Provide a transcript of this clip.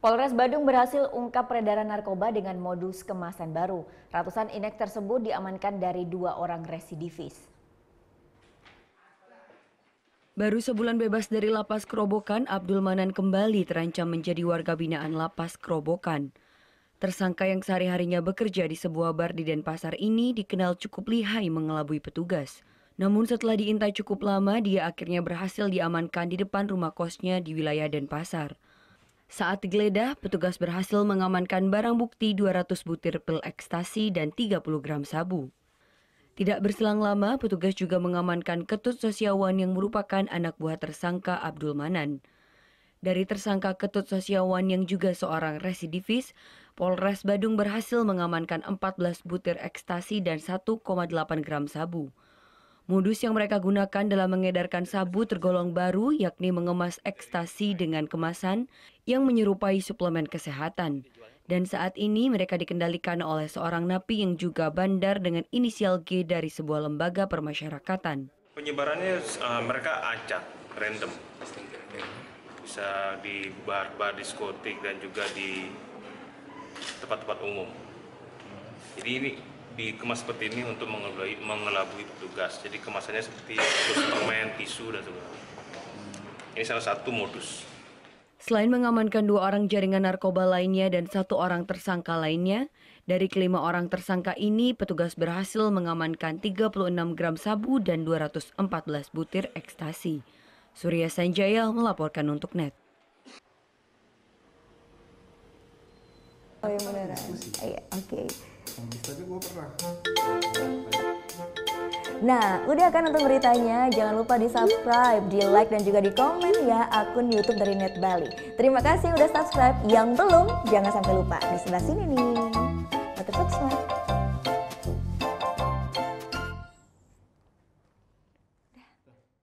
Polres Badung berhasil ungkap peredaran narkoba dengan modus kemasan baru. Ratusan inek tersebut diamankan dari 2 orang residivis. Baru sebulan bebas dari Lapas Kerobokan, Abdul Manan kembali terancam menjadi warga binaan Lapas Kerobokan. Tersangka yang sehari-harinya bekerja di sebuah bar di Denpasar ini dikenal cukup lihai mengelabui petugas. Namun setelah diintai cukup lama, dia akhirnya berhasil diamankan di depan rumah kosnya di wilayah Denpasar. Saat digeledah, petugas berhasil mengamankan barang bukti 200 butir pil ekstasi dan 30 gram sabu. Tidak berselang lama, petugas juga mengamankan Ketut Sosiawan yang merupakan anak buah tersangka Abdul Manan. Dari tersangka Ketut Sosiawan yang juga seorang residivis, Polres Badung berhasil mengamankan 14 butir ekstasi dan 1,8 gram sabu. Modus yang mereka gunakan dalam mengedarkan sabu tergolong baru, yakni mengemas ekstasi dengan kemasan yang menyerupai suplemen kesehatan. Dan saat ini mereka dikendalikan oleh seorang napi yang juga bandar dengan inisial G dari sebuah lembaga permasyarakatan. Penyebarannya mereka acak, random. Bisa di bar-bar, diskotik, dan juga di tempat-tempat umum. Jadi ini dikemas seperti ini untuk mengelabui petugas. Jadi kemasannya seperti permen, tisu, dan sebagainya. Ini salah satu modus. Selain mengamankan 2 orang jaringan narkoba lainnya dan 1 orang tersangka lainnya, dari ke-5 orang tersangka ini petugas berhasil mengamankan 36 gram sabu dan 214 butir ekstasi. Surya Sanjaya melaporkan untuk NET. Oh yang beneran? Iya, oke. Nah, udah kan nonton beritanya? Jangan lupa di-subscribe, di-like, dan juga di-komen ya akun YouTube dari Net Bali. Terima kasih udah subscribe. Yang belum, jangan sampai lupa. Di sebelah sini nih. Subscribe.